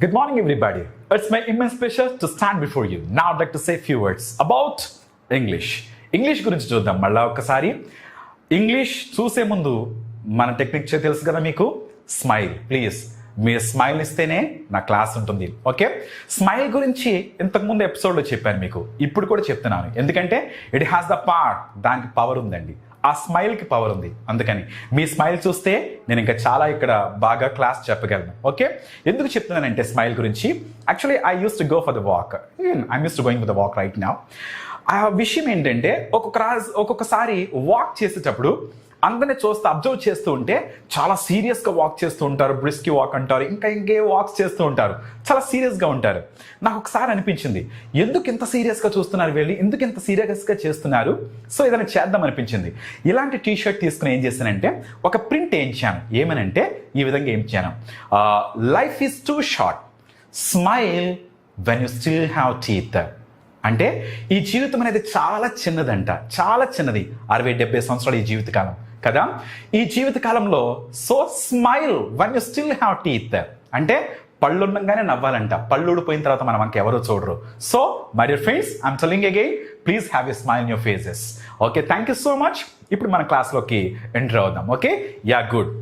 Good morning, everybody. It's my immense pleasure to stand before you. Now I'd like to say a few words about English. English గురించి చూద్దాం మళ్ళా ఒకసారి. English చూసే ముందు మన technique తెలుసు కదా మీకు. Smile please. మీరు స్మైల్ ఇస్తేనే నా క్లాస్ ఉంటుంది. ఓకే, స్మైల్ గురించి ఇంతకుముందు ఎపిసోడ్లో చెప్పాను మీకు, ఇప్పుడు కూడా చెప్తున్నాను. ఎందుకంటే ఇట్ హ్యాస్ ద పవర్, దానికి పవర్ ఉందండి. ఆ స్మైల్కి పవర్ ఉంది. అందుకని మీ స్మైల్ చూస్తే నేను ఇంకా చాలా ఇక్కడ బాగా క్లాస్ చెప్పగలను. ఓకే, ఎందుకు చెప్తున్నానంటే స్మైల్ గురించి, actually I use to go for the walk. I use to going for the walk right now. ఆ విషయం ఏంటంటే ఒక్కొక్కసారి వాక్ చేసేటప్పుడు అందరినీ చూస్తూ అబ్జర్వ్ చేస్తూ ఉంటే చాలా సీరియస్గా వాక్ చేస్తూ ఉంటారు, బ్రిస్కీ వాక్ అంటారు, ఇంకే వాక్స్ చేస్తూ ఉంటారు, చాలా సీరియస్గా ఉంటారు. నాకు ఒకసారి అనిపించింది, ఎందుకు ఇంత సీరియస్గా చూస్తున్నారు వీళ్ళు, ఎందుకు ఇంత సీరియస్గా చేస్తున్నారు, సో ఏదైనా చేద్దాం అనిపించింది. ఇలాంటి టీ షర్ట్ తీసుకుని ఏం చేశానంటే ఒక ప్రింట్ వేయించాను. ఏమనంటే ఈ విధంగా వేయించాను, life is too short, smile when you still have teeth. అంటే ఈ జీవితం అనేది చాలా చిన్నదంట, చాలా చిన్నది. 60-70 సంవత్సరాలు ఈ జీవితకాలం కదా. ఈ జీవితకాలంలో so smile one you still have teeth, అంటే పళ్ళు ఉండగానే నవ్వాలంట. పళ్ళు ఊడిపోయిన తర్వాత మనకి ఎవరు చూడరు. So my dear friends, I'm telling again, please have a smile in your faces. Okay, thank you so much. ఇప్పుడు మన క్లాస్లోకి ఎంటర్ అవుదాం. Okay, ya good.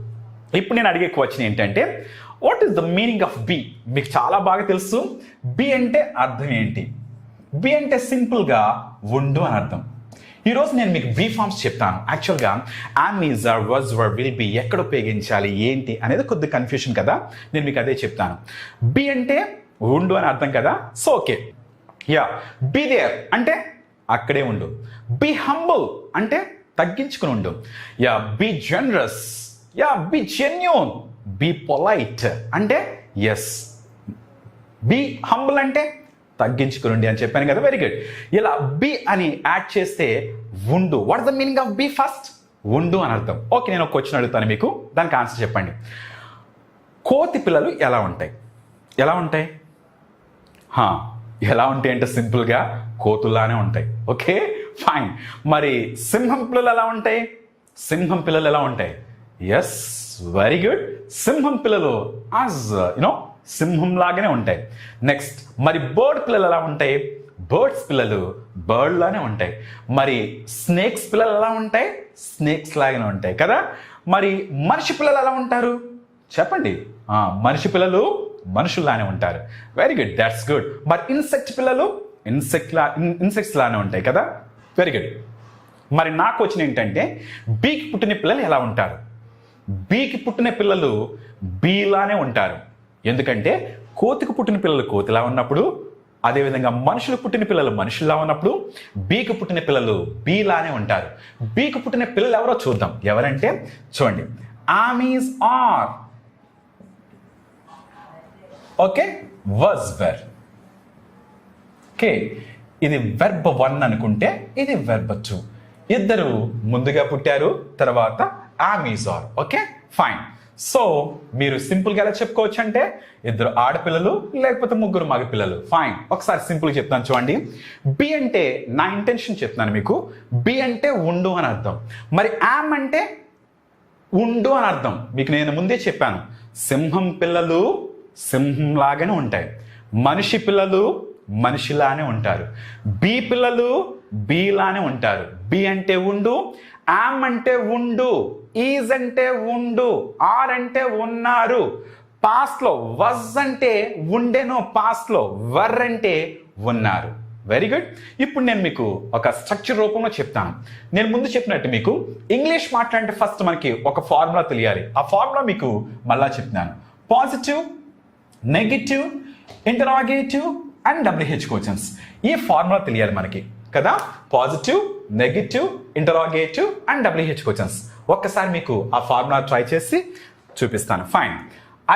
ఇప్పుడు నేను అడిగే క్వశ్చన్ ఏంటంటే, what is the meaning of be? మీకు చాలా బాగా తెలుసు. బి అంటే అర్థం ఏంటి? బి అంటే సింపుల్గా ఉండు అని అర్థం. ఈరోజు నేను మీకు బి ఫార్మ్స్ చెప్తాను. యాక్చువల్గా am, is, are, was, were, will be ఎక్కడ ఉపయోగించాలి ఏంటి అనేది కొద్ది కన్ఫ్యూషన్ కదా, నేను మీకు అదే చెప్తాను. బి అంటే ఉండు అని అర్థం కదా. So okay, ya, be there అంటే అక్కడే ఉండు. బి హంబుల్ అంటే తగ్గించుకుని ఉండు. Ya, be generous, ya, be genuine, be polite అంటే ఎస్. బి హంబుల్ అంటే తగ్గించుకునండి అని చెప్పాను కదా. Very good. ఇలా బి అని యాడ్ చేస్తే ఉండు. What the meaning of be? First ఉండు అని అర్థం. ఓకే, నేను ఒక క్వశ్చన్ అడుగుతాను మీకు, దానికి ఆన్సర్ చెప్పండి. కోతి పిల్లలు ఎలా ఉంటాయి? ఎలా ఉంటాయి? ఎలా ఉంటాయి అంటే సింపుల్గా కోతుల్లానే ఉంటాయి. Okay, fine. మరి సింహం పిల్లలు ఎలా ఉంటాయి? సింహం పిల్లలు ఎలా ఉంటాయి? Yes, very good. సింహం పిల్లలు సింహం లాగానే ఉంటాయి. నెక్స్ట్, మరి బర్డ్ పిల్లలు ఎలా ఉంటాయి? బర్డ్స్ పిల్లలు బర్డ్ లానే ఉంటాయి. మరి స్నేక్స్ పిల్లలు ఎలా ఉంటాయి? స్నేక్స్ లాగానే ఉంటాయి కదా. మరి మనిషి పిల్లలు ఎలా ఉంటారు చెప్పండి? మనిషి పిల్లలు మనుషుల్లానే ఉంటారు. Very good, that's good. మరి ఇన్సెక్ట్ పిల్లలు ఇన్సెక్ట్స్ లానే ఉంటాయి కదా. Very good. మరి నాకు వచ్చిన ఏంటంటే, బీకి పుట్టిన పిల్లలు ఎలా ఉంటారు? బీకి పుట్టిన పిల్లలు బీలానే ఉంటారు. ఎందుకంటే కోతికి పుట్టిన పిల్లలు కోతిలా ఉన్నప్పుడు, అదేవిధంగా మనుషులకు పుట్టిన పిల్లలు మనుషుల్లా ఉన్నప్పుడు, బీకి పుట్టిన పిల్లలు బీలానే ఉంటారు. బీకి పుట్టిన పిల్లలు ఎవరో చూద్దాం. ఎవరంటే చూడండి, am, is, are. Okay, was, were. Okay, ఇది వెర్బ్ 1 అనుకుంటే ఇది వెర్బ్ 2. ఇద్దరు ముందుగా పుట్టారు, తర్వాత am, is, are. Okay, fine. So మీరు సింపుల్గా ఎలా చెప్పుకోవచ్చు అంటే, ఇద్దరు ఆడపిల్లలు లేకపోతే ముగ్గురు మగ పిల్లలు. ఫైన్. ఒకసారి సింపుల్గా చెప్తాను చూడండి. బి అంటే నా ఇంటెన్షన్ చెప్తున్నాను మీకు. బి అంటే ఉండు అని అర్థం. మరి యామ్ అంటే ఉండు అని అర్థం. మీకు నేను ముందే చెప్పాను, సింహం పిల్లలు సింహంలాగానే ఉంటాయి, మనిషి పిల్లలు మనిషిలానే ఉంటారు, బి పిల్లలు బీలానే ఉంటారు. బి అంటే ఉండు, యామ్ అంటే ఉండు, ఈజ్ అంటే ఉండు, ఆర్ అంటే ఉన్నారు. పాస్ట్ లో వజ్ అంటే ఉండెను, పాస్ట్ లో వర్ అంటే ఉన్నారు. Very good. ఇప్పుడు నేను మీకు ఒక స్ట్రక్చర్ రూపంలో చెప్తాను. నేను ముందు చెప్పినట్టు మీకు ఇంగ్లీష్ మాట్లాడితే ఫస్ట్ మనకి ఒక ఫార్ములా తెలియాలి. ఆ ఫార్ములా మీకు మళ్ళా చెప్తున్నాను. Positive, negative, interrogative and WH questions. ఈ ఫార్ములా తెలియాలి మనకి కదా. Positive, negative, interrogative and WH questions. ఒక్కసారి మీకు ఆ ఫార్ములా ట్రై చేసి చూపిస్తాను. ఫైన్.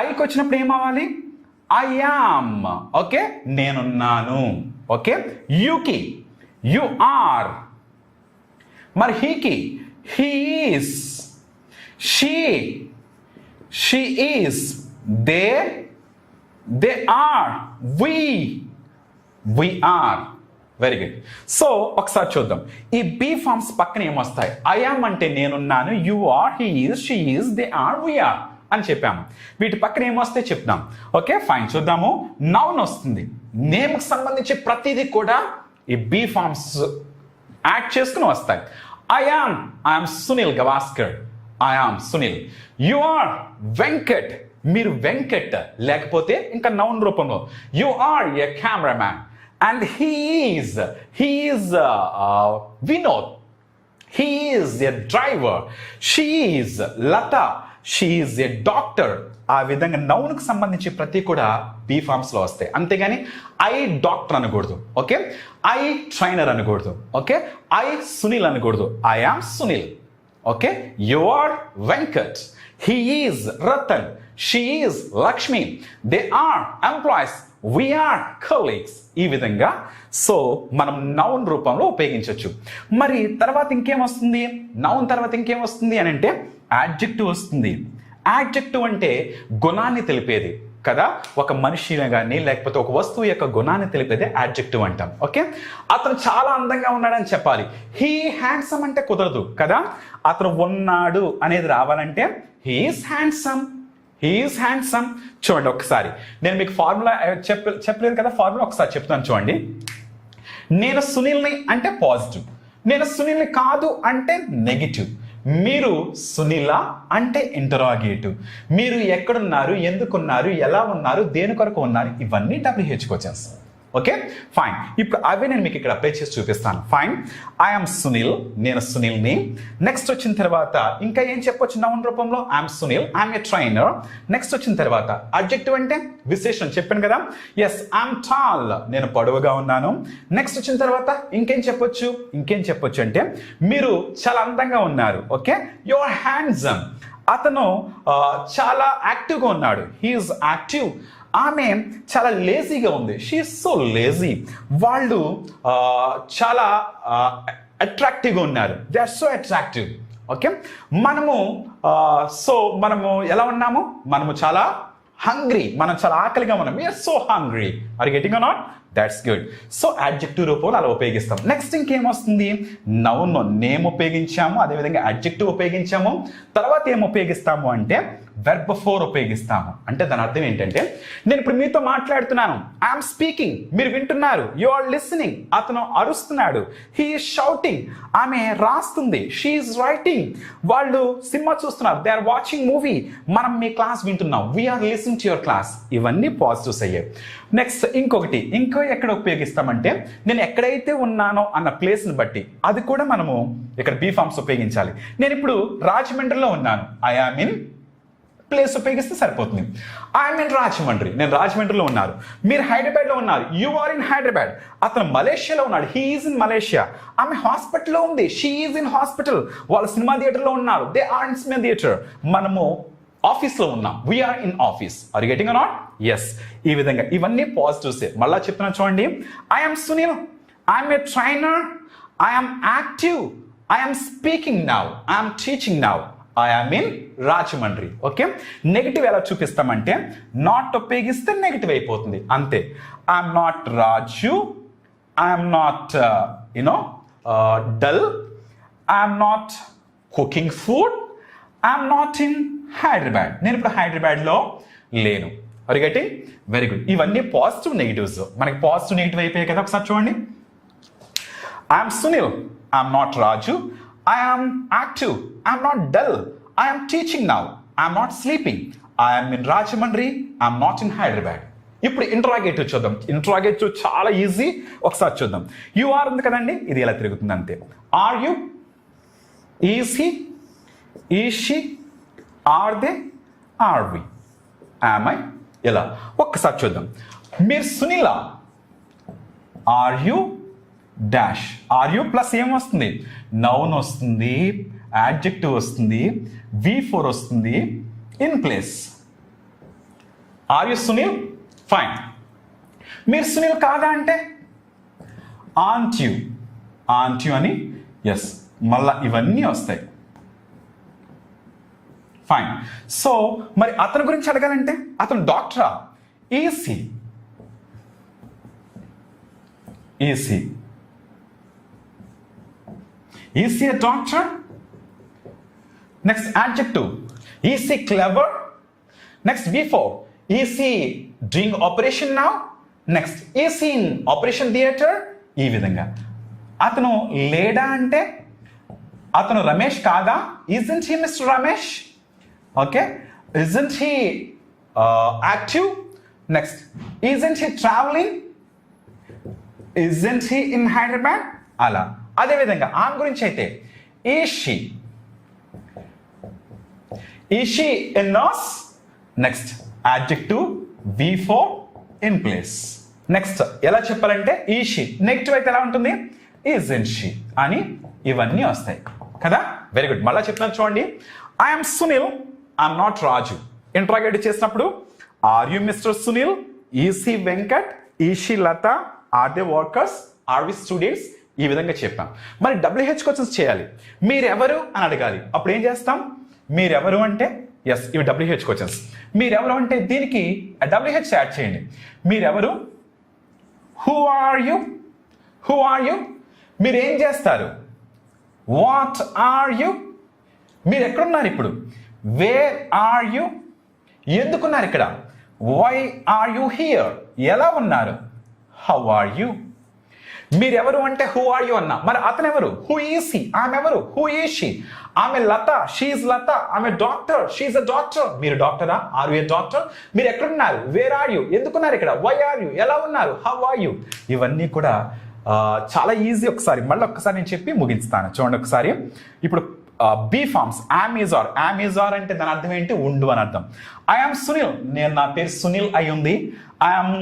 ఐకి వచ్చినప్పుడు ఏమవ్వాలి? I am. ఓకే, నేనున్నాను. ఓకే, యూకి యు ఆర్. మరి హీకి he is, she is, they are, we are. Very good. So ఒకసారి చూద్దాం. ఈ బీ ఫార్మ్స్ పక్కన ఏమొస్తాయి? ఐ యామ్ అంటే నేనున్నాను, you are, he is, she is, they are, we are. అని చెప్పాము. వీటి పక్కన ఏమొస్తే చెప్తాం. ఓకే ఫైన్, చూద్దాము. నౌన్ వస్తుంది. నేమ్కి సంబంధించి ప్రతిదీ కూడా ఈ బీ ఫార్మ్స్ యాడ్ చేసుకుని వస్తాయి. I am Sunil Gavaskar. I am Sunil. You are Venkat. మీరు వెంకట్. లేకపోతే ఇంకా నౌన్ రూపంలో you are a cameraman. And he is Vinod. He is a driver. She is Lata. She is a doctor. ఆ విధంగా నౌన్కి సంబంధించి ప్రతి కూడా బీ ఫార్మ్స్లో వస్తాయి. అంతేగాని ఐ డాక్టర్ అనకూడదు. ఓకే, ఐ ట్రైనర్ అనకూడదు. ఓకే, ఐ సునీల్ అనకూడదు. I am Sunil. Okay, you are Venkat. He is Ratan. She is Lakshmi. They are employees. We are colleagues. ఈ విధంగా సో మనం నౌన్ రూపంలో ఉపయోగించవచ్చు. మరి తర్వాత ఇంకేం వస్తుంది? నౌన్ తర్వాత ఇంకేం వస్తుంది అని అంటే యాడ్జెక్టివ్ వస్తుంది. యాడ్జెక్టివ్ అంటే గుణాన్ని తెలిపేది కదా. ఒక మనిషిని కానీ లేకపోతే ఒక వస్తువు యొక్క గుణాన్ని తెలిపేది యాడ్జెక్టివ్ అంటాం. ఓకే, అతను చాలా అందంగా ఉన్నాడని చెప్పాలి. హీ హ్యాండ్సమ్ అంటే కుదరదు కదా. అతను ఉన్నాడు అనేది రావాలంటే he is handsome. He is handsome. చూడండి ఒకసారి, నేను మీకు ఫార్ములా చెప్పలేదు కదా, ఫార్ములా ఒకసారి చెప్తాను చూడండి. నేను సునీల్ని అంటే పాజిటివ్, నేను సునీల్ని కాదు అంటే నెగిటివ్. మీరు సునీల అంటే ఇంటరాగేటివ్. మీరు ఎక్కడున్నారు, ఎందుకున్నారు, ఎలా ఉన్నారు, దేని కొరకు ఉన్నారు, ఇవన్నీ WH క్వశ్చన్స్. Okay fine. ఇప్పుడు అవే నేను మీకు ఇక్కడ అప్లై చేసి చూపిస్తాను. Fine, I'm Sunil. నేను సునీల్ని. నెక్స్ట్ వచ్చిన తర్వాత ఇంకా ఏం చెప్పొచ్చు నౌన్ రూపంలో? I'm Sunil. I'm a trainer. Next వచ్చిన తర్వాత అడ్జెక్టివ్ అంటే విశేషణం చెప్పాను కదా. Yes, I'm tall. నేను పొడవుగా ఉన్నాను. నెక్స్ట్ వచ్చిన తర్వాత ఇంకేం చెప్పొచ్చు అంటే మీరు చాలా అందంగా ఉన్నారు. Okay, you are handsome. అతను చాలా యాక్టివ్గా ఉన్నాడు. He is active. ఆమె చాలా లేజీగా ఉంది. She is so lazy. వాళ్ళు చాలా అట్రాక్టివ్గా ఉన్నారు. They are so attractive. Okay, మనము ఎలా ఉన్నాము? మనము చాలా హంగ్రీ. మనం చాలా ఆకలిగా ఉన్నాం. We are so hungry. Are getting or not? That's good. So adjective రూపంలో అలా ఉపయోగిస్తాం. నెక్స్ట్ ఇంకేమొస్తుంది? నౌన్ నేమ్ ఉపయోగించాము, అదేవిధంగా అడ్జెక్టివ్ ఉపయోగించాము. తర్వాత ఏం ఉపయోగిస్తాము అంటే వెర్బ్ ఫోర్ ఉపయోగిస్తాము. అంటే దాని అర్థం ఏంటంటే, నేను ఇప్పుడు మీతో మాట్లాడుతున్నాను. I'm speaking. మీరు వింటున్నారు. You are listening. అతను అరుస్తున్నాడు. He is shouting. ఆమె రాస్తుంది. She is writing. వాళ్ళు సినిమా చూస్తున్నారు. They are watching movie. మనం మీ క్లాస్ వింటున్నాం. We are listening to your class. ఇవన్నీ పాజిటివ్స్ అయ్యాయి. నెక్స్ట్ ఇంకో ఎక్కడ ఉపయోగిస్తామంటే, నేను ఎక్కడైతే ఉన్నానో అన్న ప్లేస్ని బట్టి అది కూడా మనము ఇక్కడ బీ ఫార్మ్స్ ఉపయోగించాలి. నేను ఇప్పుడు రాజమండ్రిలో ఉన్నాను. ఐ ఆమ్ ఇన్ ప్లేస్ ఉపయోగిస్తే సరిపోతుంది. I'm in Rajahmundry. నేను రాజమండ్రిలో ఉన్నారు. మీరు హైదరాబాద్లో ఉన్నారు. You are in Hyderabad. అతను మలేషియాలో ఉన్నాడు. He is in Malaysia. ఆమె హాస్పిటల్లో ఉంది. She is in hospital. వాళ్ళు సినిమా థియేటర్లో ఉన్నారు. They are in cinema theatre. మనము ఆఫీస్లో ఉన్నాం. We are in office. Are you getting or not? Yes. ఈ విధంగా ఇవన్నీ పాజిటివ్సే. మళ్ళా చెప్తున్నా చూడండి. I'm Sunil. I'm a trainer. I'm active. I'm speaking now. I'm teaching now. I am in Rajahmundry. Okay, negative ఎలా చూపిస్తామంటే నాట్ ఉపయోగిస్తే నెగిటివ్ అయిపోతుంది అంతే. I'm not Raju. I'm not dull. I'm not cooking food. I'm not in Hyderabad. నేను ఇప్పుడు హైదరాబాద్లో లేను. Are you getting? Very good. ఇవన్నీ పాజిటివ్ నెగిటివ్స్. మనకి పాజిటివ్ నెగిటివ్ అయిపోయాయి కదా. ఒకసారి చూడండి. I'm Sunil. I'm not Raju. I am active. I am not dull. I am teaching now. I am not sleeping. I am in Rajamandri. I am not in Hyderabad. ఇప్పుడు interrogative చూద్దాం. Interrogative చాలా easy. ఒకసారి చూద్దాం. You are ఉంది కదండి, ఇది ఎలా తిరుగుతుంది అంతే. Are you, is he, is she, are they, are we, am I, ఎలా. ఒక్కసారి చూద్దాం. మీరు సునీల. Are you dash. Are you plus ఏం వస్తుంది? నౌన్ వస్తుంది, యాడ్జెక్టివ్ వస్తుంది, V4 వస్తుంది, in place. Are you Sunil? Fine. మీరు సునీల్ కాదా అంటే ఆంట్ యు. ఆంట్ యు అని ఎస్. మళ్ళా ఇవన్నీ వస్తాయి. ఫైన్. సో మరి అతని గురించి అడగాలంటే అతను డాక్టరా? Is he. Is he. Is he a doctor? Next adjective. Is he clever? Next V4, is he doing operation now? Next is he in operation theatre? ఈ విధంగా. అతను లేడా అంటే అతను రమేష్ కాదా? Isn't he mister Ramesh? Okay, isn't he active? Next isn't he travelling? Isn't he in Hyderabad? అలా. అదేవిధంగా ఆమె గురించి అయితే is she a nurse? Next adjective V4 in place. Next ఎలా చెప్పాలంటే ఈజ్ షీ, నెగిటివ్ అయితే ఎలా ఉంటుంది? ఇజంట్ షీ అని ఇవన్నీ వస్తాయి కదా. Very good. మళ్ళీ చెప్తున్నాను చూడండి. I'm Sunil, I'm not Raju. Interrogate చేసినప్పుడు are you mister Sunil? Is he Venkat? Is she Latha? Are they workers? Are we students? ఈ విధంగా చెప్పాం. మరి WH క్వశ్చన్స్ చేయాలి. మీరెవరు అని అడగాలి. అప్పుడు ఏం చేస్తాం? మీరెవరు అంటే ఎస్, ఇవి WH క్వశ్చన్స్. మీరెవరు అంటే దీనికి WH యాడ్ చేయండి. మీరెవరు? Who are you? Who are you? మీరు ఏం చేస్తారు? What are you? మీరు ఎక్కడున్నారు ఇప్పుడు? Where are you? ఎందుకున్నారు ఇక్కడ? Why are you here? ఎలా ఉన్నారు? How are you? మీరెవరు అంటే హూ ఆర్ యు అన్నా. మరి అతను ఎవరు? Who is he? ఆమె ఎవరు? Who is she? ఆమె లత, షీఈ్ లత. ఆమె డాక్టర్, షీఈ్ అ డాక్టర్. మీరు డాక్టరా? Are you a doctor? మీరు ఎక్కడున్నారు? Where are you? ఎందుకున్నారు ఇక్కడ? Why are you? ఎలా ఉన్నారు? How are you? ఇవన్నీ కూడా చాలా ఈజీ. ఒకసారి మళ్ళీ ఒక్కసారి నేను చెప్పి ముగిస్తాను. చూడండి ఒకసారి. ఇప్పుడు be forms, am is are. Am is are అంటే దాని అర్థం ఏంటి? ఉండు అని అర్థం. ఐఎమ్ సునీల్, నా పేరు సునీల్ అయి ఉంది. I'm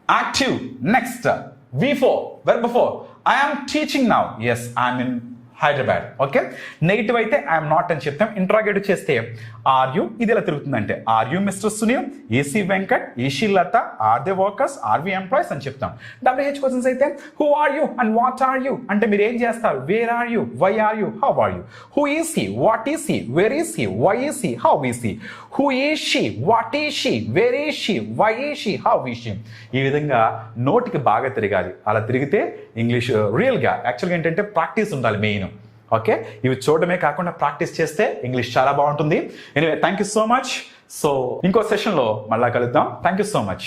active. Next, V4, verb 4. I am teaching now. Yes, I am in Hyderabad. Okay. Negative అయితే ఐఎమ్ నాట్ అని చెప్తాం. ఇంట్రాగేటివ్ చేస్తే ఆర్ యు, ఇది ఎలా తిరుగుతుందంటే are you mister Sunil? Is he Venkat? Is she Latha? Are they workers? Are we employees అని చెప్తాం. WH questions అయితే who are you and what are you అంటే మీరు ఏం చేస్తారు? Where are you? Why are you? How are you? Who is he? What is he? Where is he? Why is he? How is he? Who is she? What is she? Where is she? Why is she? How is she? ఈ విధంగా నోటికి బాగా తిరగాలి. అలా తిరిగితే English రియల్గా యాక్చువల్గా ఏంటంటే ప్రాక్టీస్ ఉండాలి మెయిన్. ఓకే, ఇవి చూడడమే కాకుండా ప్రాక్టీస్ చేస్తే ఇంగ్లీష్ చాలా బాగుంటుంది. Anyway, thank you so much. So ఇంకో సెషన్లో మళ్ళా కలుద్దాం. Thank you so much.